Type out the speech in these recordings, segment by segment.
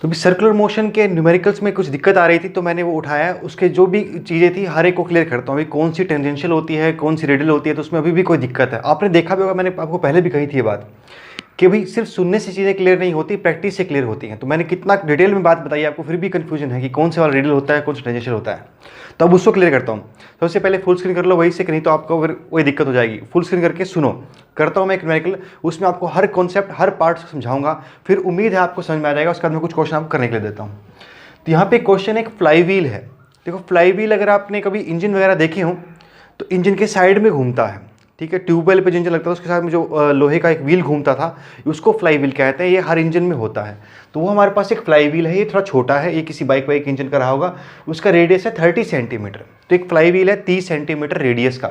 तो भी circular motion के न्यूमेरिकल्स में कुछ दिक्कत आ रही थी, तो मैंने वो उठाया, उसके जो भी चीज़ें थी हर एक को क्लियर करता हूँ। अभी कौन सी टेंजेंशियल होती है, कौन सी रेडियल होती है, तो उसमें अभी भी कोई दिक्कत है। आपने देखा भी होगा, मैंने आपको पहले भी कही थी ये बात कि भाई सिर्फ सुनने से चीज़ें क्लियर नहीं होती, प्रैक्टिस से क्लियर होती हैं। तो मैंने कितना डिटेल में बात बताई, आपको फिर भी कन्फ्यूजन है कि कौन से वाला रेडियल होता है, कौन सा टेंजेंशियल होता है। तो अब उसको क्लियर करता हूँ। तो उससे पहले फुल स्क्रीन कर लो वही से, नहीं तो आपको फिर वही दिक्कत हो जाएगी। फुल स्क्रीन करके सुनो, करता हूँ मैं एक न्यूमेरिकल, उसमें आपको हर कॉन्सेप्ट हर पार्ट समझाऊंगा, फिर उम्मीद है आपको समझ में आ जाएगा। उसके बाद मैं कुछ क्वेश्चन आपको करने के लिए देता हूँ। तो यहाँ पे क्वेश्चन एक फ्लाई व्हील है। देखो फ्लाई व्हील अगर आपने कभी इंजन वगैरह देखे हो तो इंजन के साइड में घूमता है, ठीक है। ट्यूबवेल पे जो इंजन लगता है उसके साथ में जो लोहे का एक व्हील घूमता था, उसको फ्लाई व्हील कहते हैं। ये हर इंजन में होता है। तो वो हमारे पास एक फ्लाई व्हील है, ये थोड़ा छोटा है, ये किसी बाइक वाइक इंजन का रहा होगा। उसका रेडियस है 30 सेंटीमीटर। तो एक फ्लाई व्हील है 30 सेंटीमीटर रेडियस का।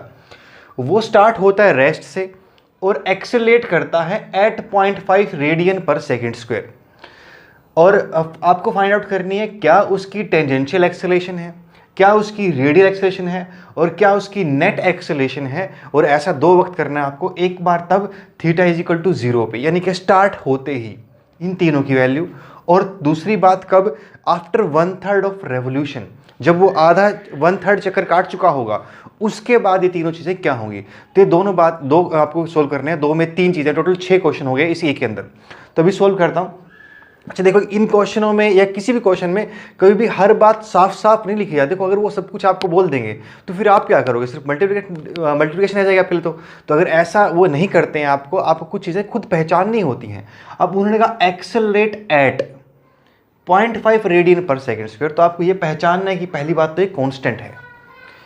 वो स्टार्ट होता है रेस्ट से और एक्सेलरेट करता है एट 0.5 रेडियन पर सेकेंड स्क्वायर। और आपको फाइंड आउट करनी है क्या उसकी टेंजेंशियल एक्सेलरेशन है, क्या उसकी रेडियल एक्सेलरेशन है, और क्या उसकी नेट एक्सेलरेशन है। और ऐसा दो वक्त करना है आपको, एक बार तब थीटा इज इक्वल टू 0 पे, यानी कि स्टार्ट होते ही इन तीनों की वैल्यू, और दूसरी बात कब, आफ्टर 1/3 ऑफ रेवोल्यूशन, जब वो आधा 1/3 चक्कर काट चुका होगा, उसके बाद ये तीनों चीज़ें क्या होंगी। तो ये दोनों बात दो आपको सोल्व करने हैं, 2 में 3 चीज़ें, टोटल 6 क्वेश्चन हो गए इसी एक के अंदर। तो अभी सोल्व करता हूँ। अच्छा देखो, इन क्वेश्चनों में या किसी भी क्वेश्चन में कभी भी हर बात साफ साफ नहीं लिखी जाती। देखो अगर वो सब कुछ आपको बोल देंगे तो फिर आप क्या करोगे, सिर्फ मल्टीप्लिकेशन रह जाएगा पहले तो अगर ऐसा वो नहीं करते हैं, आपको कुछ चीज़ें खुद पहचाननी होती हैं। अब उन्होंने कहा एक्सेलरेट एट 0.5 रेडियन पर सेकेंड स्क्वायर, तो आपको ये पहचानना है कि पहली बात तो ये कॉन्स्टेंट है,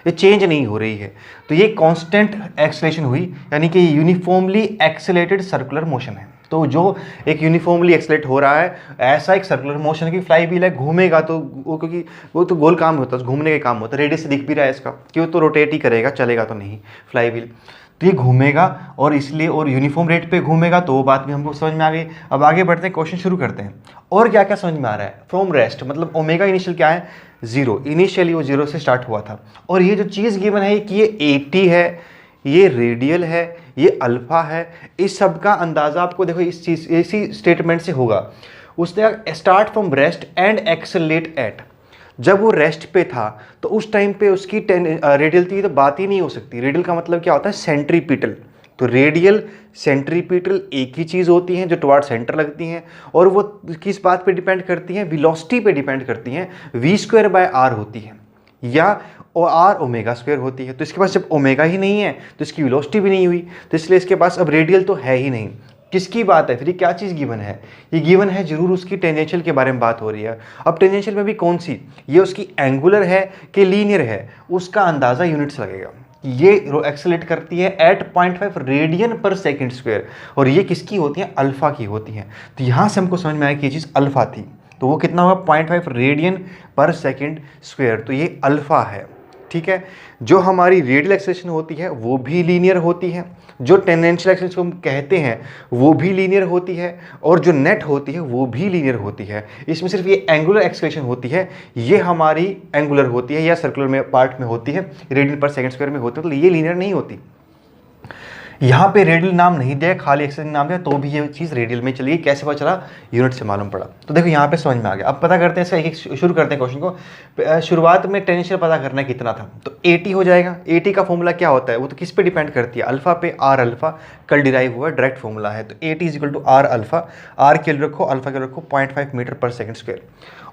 ये चेंज नहीं हो रही है। तो ये कांस्टेंट एक्सेलरेशन हुई, यानी कि यूनिफॉर्मली एक्सेलरेटेड सर्कुलर मोशन है। तो जो एक यूनिफॉर्मली एक्सेलरेट हो रहा है, ऐसा एक सर्कुलर मोशन की फ्लाई व्हील है, घूमेगा तो वो, क्योंकि वो तो गोल काम होता है, घूमने का काम होता है। रेडियस से दिख भी रहा है इसका कि वो तो रोटेट ही करेगा, चलेगा तो नहीं फ्लाई व्हील। तो ये घूमेगा और इसलिए और यूनिफॉर्म रेट पे घूमेगा, तो वो बात भी हमको समझ में आ गई। अब आगे बढ़ते हैं, क्वेश्चन शुरू करते हैं। और क्या क्या समझ में आ रहा है, फ्रॉम रेस्ट मतलब ओमेगा इनिशियल क्या है, 0। इनिशियली वो 0 से स्टार्ट हुआ था। और ये जो चीज़ गिवन है कि ये 80 है, ये रेडियल है, ये अल्फा है, इस सब का अंदाज़ा आपको देखो इस चीज़ इसी स्टेटमेंट से होगा। उसने start from rest and accelerate at, जब वो रेस्ट पे था तो उस टाइम पे उसकी रेडियल थी, तो बात ही नहीं हो सकती। रेडियल का मतलब क्या होता है, सेंट्रीपिटल। तो रेडियल सेंट्रीपिटल एक ही चीज़ होती हैं जो टुवार्ड सेंटर लगती हैं, और वो किस बात पे डिपेंड करती हैं, वेलोसिटी पे डिपेंड करती हैं। v²/r होती है या r ओमेगा स्क्वायर होती है। तो इसके पास जब ओमेगा ही नहीं है तो इसकी वेलोसिटी भी नहीं हुई, तो इसलिए इसके पास अब रेडियल तो है ही नहीं। किसकी बात है फिर, ये क्या चीज़ गिवन है, ये गिवन है जरूर उसकी टेंजेंशियल के बारे में बात हो रही है। अब टेंजेंशियल में भी कौन सी, ये उसकी एंगुलर है कि लीनियर है, उसका अंदाज़ा यूनिट्स लगेगा। ये एक्सेलरेट करती है एट 0.5 रेडियन पर सेकेंड स्क्वायर, और ये किसकी होती है, अल्फा की होती हैं। तो यहाँ से हमको समझ में आया कि ये चीज़ अल्फा थी। तो वो कितना होगा, 0.5 रेडियन पर सेकेंड स्क्वायर, तो ये अल्फा है, ठीक है। जो हमारी रेडियल एक्सेलरेशन होती है वो भी लीनियर होती है, जो टेंजेंशियल एक्सेलरेशन हम कहते हैं वो भी लीनियर होती है, और जो नेट होती है वो भी लीनियर होती है। इसमें सिर्फ ये एंगुलर एक्सेलरेशन होती है, ये हमारी एंगुलर होती है या सर्कुलर में पार्ट में होती है, रेडियन पर सेकंड स्क्वायर में होती है, तो ये लीनियर नहीं होती। यहाँ पे रेडियल नाम नहीं दिया, खाली एक्सेलरेशन नाम दिया, तो भी ये चीज़ रेडियल में चली। कैसे पता चला, यूनिट से मालूम पड़ा। तो देखो यहाँ पे समझ में आ गया। अब पता करते हैं इसका, एक शुरू करते हैं क्वेश्चन को। शुरुआत में टेंजेंशियल पता करना है कितना था, तो 80 हो जाएगा। 80 का फॉर्मूला क्या होता है, वो तो किस पे डिपेंड करती है, अल्फा पे, आर अल्फा कल डिराइव हुआ, डायरेक्ट फॉर्मूला है। तो 80 is equal to R alpha, R के रखो, अल्फा के रखो 0.5 मीटर पर सेकेंड स्क्वायर।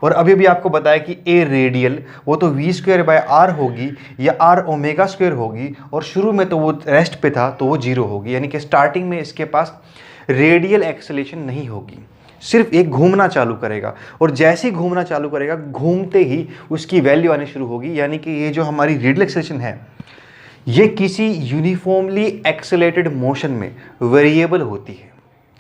और अभी भी आपको बताया कि ए रेडियल वो तो v²/r होगी या r ओमेगा स्क्वायर होगी, और शुरू में तो वो रेस्ट पे था तो वो 0 होगी, यानी कि स्टार्टिंग में इसके पास रेडियल एक्सेलरेशन नहीं होगी, सिर्फ एक घूमना चालू करेगा, और जैसे ही घूमना चालू करेगा घूमते ही उसकी वैल्यू आनी शुरू होगी। यानी कि ये जो हमारी रेडियल एक्सेलरेशन है ये किसी यूनिफॉर्मली एक्सेलरेटेड मोशन में वेरिएबल होती है,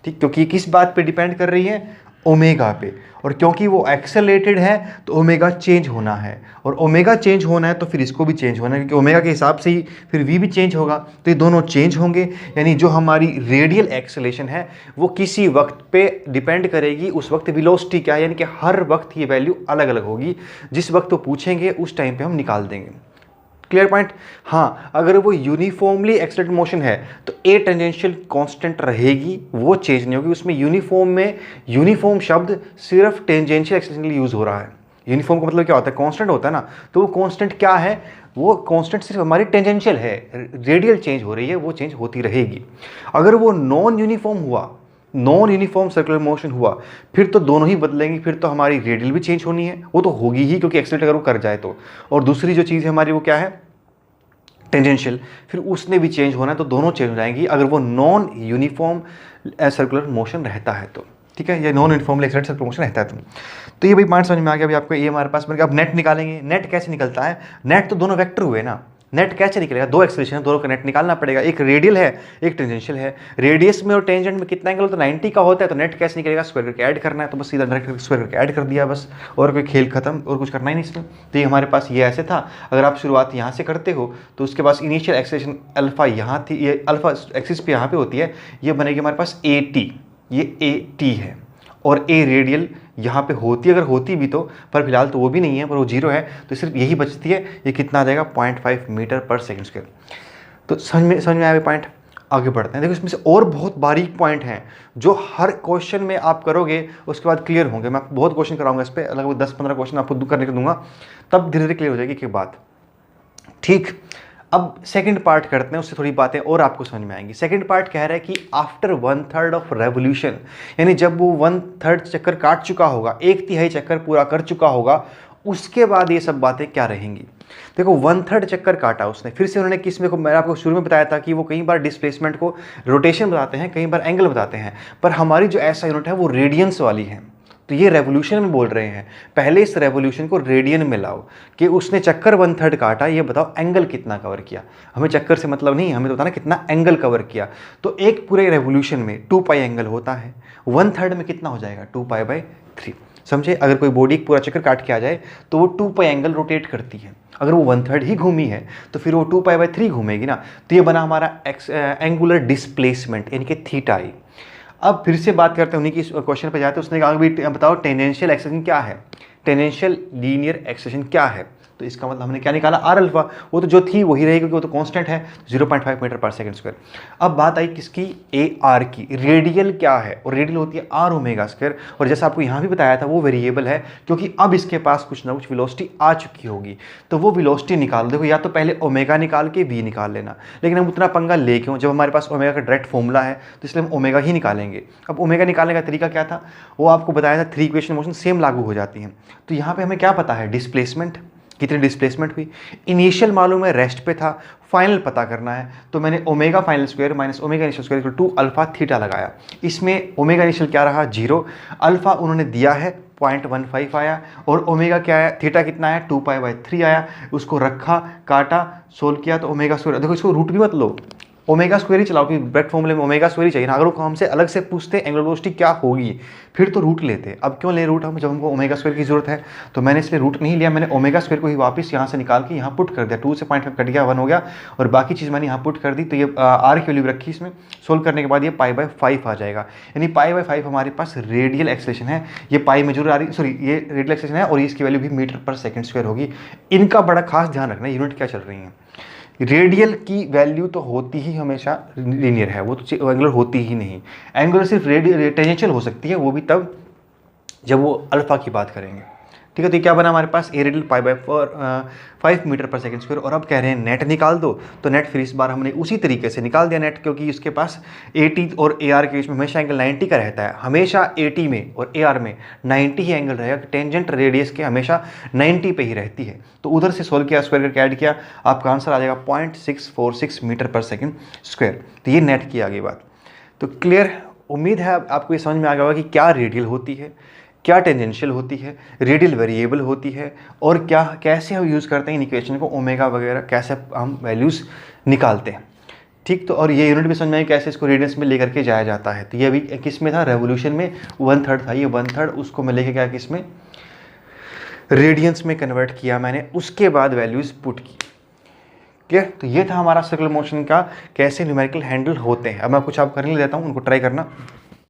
ठीक, क्योंकि ये किस बात पे डिपेंड कर रही है, ओमेगा पे। और क्योंकि वो एक्सेलरेटेड है तो ओमेगा चेंज होना है, और ओमेगा चेंज होना है तो फिर इसको भी चेंज होना है, क्योंकि ओमेगा के हिसाब से ही फिर वी भी चेंज होगा, तो ये दोनों चेंज होंगे। यानी जो हमारी रेडियल एक्सेलरेशन है वो किसी वक्त पे डिपेंड करेगी, उस वक्त वेलोसिटी क्या है, यानी कि हर वक्त ये वैल्यू अलग अलग होगी। जिस वक्त वो पूछेंगे उस टाइम पे हम निकाल देंगे। Clear point. हाँ, अगर वो यूनिफॉर्मली एक्सेलरेट मोशन है तो ए टेंजेंशियल कांस्टेंट रहेगी, वो चेंज नहीं होगी। उसमें यूनिफॉर्म में यूनिफॉर्म शब्द सिर्फ टेंजेंशियल एक्सेलरेशन के लिए यूज हो रहा है। यूनिफॉर्म का मतलब क्या होता है, कांस्टेंट होता है ना, तो वो कांस्टेंट क्या है, वो कांस्टेंट सिर्फ हमारी टेंजेंशियल है, रेडियल चेंज हो रही है, वो चेंज होती रहेगी। अगर वो नॉन यूनिफॉर्म हुआ, नॉन यूनिफॉर्म सर्कुलर मोशन हुआ, फिर तो दोनों ही बदलेंगी, फिर तो हमारी रेडियल भी चेंज होनी है, वो तो होगी ही क्योंकि एक्सेलरेट अगर वो कर जाए तो। और दूसरी जो चीज़ है हमारी वो क्या है, टेंजेंशियल, फिर उसने भी चेंज होना है, तो दोनों चेंज हो जाएंगी अगर वो नॉन यूनिफॉर्म सर्कुलर मोशन रहता है तो। ठीक है, ये non uniformly accelerate circular motion रहता है तो ये भाई पॉइंट समझ में आ गया। अभी आपको ये हमारे पास बन गया। अब नेट निकालेंगे। नेट कैसे निकलता है, नेट तो दोनों वेक्टर हुए ना, नेट कैसे निकलेगा, दो एक्सेलरेशन है, दोनों का नेट निकालना पड़ेगा, एक रेडियल है एक टेंजेंशियल है। रेडियस में और टेंजेंट में कितना एंगल होता है, 90 का होता है, तो नेट कैसे निकलेगा, स्क्वायर करके ऐड करना है, तो बस सीधा डायरेक्ट स्क्वायर करके ऐड कर दिया बस, और कोई खेल खत्म, और कुछ करना ही नहीं इसमें। तो ये हमारे पास ये ऐसे था। अगर आप शुरुआत यहाँ से करते हो तो उसके पास इनिशियल एक्सेलरेशन अल्फा यहाँ थी, ये अल्फा एक्सिस पे यहाँ पे होती है, ये बनेगी हमारे पास ए टी, ये ए टी है, और ए रेडियल यहाँ पे होती, अगर होती भी तो, पर फिलहाल तो वो भी नहीं है, पर वो जीरो है, तो सिर्फ यही बचती है। ये कितना आ जाएगा, 0.5 मीटर पर सेकंड स्क्वायर। तो समझ में आया पॉइंट। आगे बढ़ते हैं। देखो इसमें से और बहुत बारीक पॉइंट हैं जो हर क्वेश्चन में आप करोगे उसके बाद क्लियर होंगे। मैं आपको बहुत क्वेश्चन कराऊंगा इस पर, लगभग 10-15 क्वेश्चन आपको करने को दूंगा, तब धीरे धीरे क्लियर हो जाएगी एक बात। ठीक, अब सेकंड पार्ट करते हैं, उससे थोड़ी बातें और आपको समझ में आएंगी। सेकंड पार्ट कह रहा है कि आफ्टर 1/3 ऑफ रेवोल्यूशन, यानी जब वो 1/3 चक्कर काट चुका होगा, 1/3 चक्कर पूरा कर चुका होगा, उसके बाद ये सब बातें क्या रहेंगी। देखो 1/3 चक्कर काटा उसने, फिर से उन्होंने किस में को, मैंने आपको शुरू में बताया था कि वो कई बार डिस्प्लेसमेंट को रोटेशन बताते हैं, कई बार एंगल बताते हैं, पर हमारी जो ऐसा यूनिट है वो रेडियंस वाली है। तो ये रेवोल्यूशन में बोल रहे हैं, पहले इस रेवोल्यूशन को रेडियन में लाओ कि उसने चक्कर 1/3 काटा, ये बताओ एंगल कितना कवर किया। हमें चक्कर से मतलब नहीं, हमें तो बताना कितना एंगल कवर किया। तो एक पूरे रेवोल्यूशन में 2 पाई एंगल होता है, 1/3 में कितना हो जाएगा, 2 पाई/3। समझे, अगर कोई बॉडी पूरा चक्कर काट के आ जाए तो वो 2 पाई एंगल रोटेट करती है। अगर वो 1/3 ही घूमी है तो फिर वो 2 पाई/3 घूमेगी ना। तो ये बना हमारा एंगुलर डिस्प्लेसमेंट, यानी कि थीटा आई। अब फिर से बात करते हैं, उन्हीं की क्वेश्चन पे जाते हैं। उसने कहा भी बताओ टेंजेंशियल एक्सेलरेशन क्या है, टेंजेंशियल लीनियर एक्सेलरेशन क्या है। तो इसका मतलब हमने क्या निकाला, आर अल्फा, वो तो जो थी वही रहेगी क्योंकि वो तो कांस्टेंट है, 0.5 मीटर पर सेकंड स्क्वायर। अब बात आई किसकी, ए आर की। रेडियल क्या है, और रेडियल होती है आर ओमेगा स्क्वायर, और जैसा आपको यहाँ भी बताया था वो वेरिएबल है क्योंकि अब इसके पास कुछ ना कुछ वेलोसिटी आ चुकी होगी, तो वो वेलोसिटी निकाल। देखो या तो पहले ओमेगा निकाल के वी निकाल लेना, लेकिन हम उतना पंगा ले क्यों, जब हमारे पास ओमेगा का डायरेक्ट फॉर्मूला है तो इसलिए हम ओमेगा ही निकालेंगे। अब ओमेगा निकालने का तरीका क्या था, वो आपको बताया था, 3 इक्वेशन मोशन सेम लागू हो जाती हैं। तो यहाँ पे हमें क्या पता है, डिस्प्लेसमेंट, कितनी डिस्प्लेसमेंट हुई, इनिशियल मालूम है, रेस्ट पे था, फाइनल पता करना है, तो मैंने omega final square minus omega initial square 2 alpha theta लगाया। इसमें ओमेगा इनिशियल क्या रहा, 0, अल्फा उन्होंने दिया है 0.15 आया, और ओमेगा क्या है, थीटा कितना है, 2 पाई/3 आया। उसको रखा, काटा, सोल्व किया तो ओमेगा स्क्वायर, देखो इसको रूट भी मत लो, ओमेगा स्क्वायर ही चलाओ, कि ब्रेड फॉर्मूले में ओमेगा स्क्वायर ही चाहिए ना। अगर वो हमसे अलग से पूछते एंगुलर वेलोसिटी क्या होगी, फिर तो रूट लेते। अब क्यों ले रूट हम, जब हमको ओमेगा स्क्वायर की जरूरत है, तो मैंने इसलिए रूट नहीं लिया, मैंने ओमेगा स्क्वायर को ही वापस यहाँ से निकाल के यहाँ पुट कर दिया। 2 से 0.5 कट गया, 1 हो गया, और बाकी चीज़ मैंने यहाँ पुट कर दी। तो ये आर की वैल्यू रखी इसमें, सोल्व करने के बाद ये पाई/5 आ जाएगा, यानी पाई/5 हमारे पास रेडियल एक्सेलरेशन है। ये पाई में जरूर आ रही, सॉरी ये रेडियल एक्सेलरेशन है, और इसकी वैल्यू भी मीटर पर सेकंड स्क्वायर होगी। इनका बड़ा खास ध्यान रखना, यूनिट क्या चल रही है। रेडियल की वैल्यू तो होती ही हमेशा लीनियर है, वो तो एंगुलर होती ही नहीं। एंगुलर सिर्फ टेंजेंशियल हो सकती है, वो भी तब जब वो अल्फा की बात करेंगे। ठीक है, तो क्या बना हमारे पास, ए रेडियल पाई/5 मीटर पर सेकंड स्क्वायर। और अब कह रहे हैं नेट निकाल दो, तो नेट फिर इस बार हमने उसी तरीके से निकाल दिया नेट, क्योंकि उसके पास ए टी और ए आर के बीच में हमेशा एंगल 90 का रहता है। हमेशा ए टी में और ए आर में 90 ही एंगल रहेगा, टेंजेंट रेडियस के हमेशा 90 पे ही रहती है। तो उधर से सोल्व किया, स्क्वायर करके ऐड किया, आपका आंसर आ जाएगा 0.646 मीटर पर सेकेंड स्क्वायर। तो ये नेट की आगे बात। तो क्लियर, उम्मीद है आपको ये समझ में आ गया होगा कि क्या रेडियल होती है, क्या टेंजेंशियल होती है, रेडियल वेरिएबल होती है, और क्या कैसे हम यूज़ करते हैं इन इक्वेशन को, ओमेगा वगैरह कैसे हम वैल्यूज़ निकालते हैं। ठीक, तो और ये यूनिट भी समझ में आई कैसे इसको रेडियंस में लेकर के जाया जाता है। तो ये अभी किस में था, रेवोल्यूशन में 1/3 था, ये 1/3 उसको मैं लेके गया किस में, रेडियंस में कन्वर्ट किया मैंने, उसके बाद वैल्यूज़ पुट की। क्लियर, तो ये था हमारा सर्कुलर मोशन का कैसे न्यूमेरिकल हैंडल होते हैं। अब मैं कुछ आप करने देता हूँ, उनको ट्राई करना।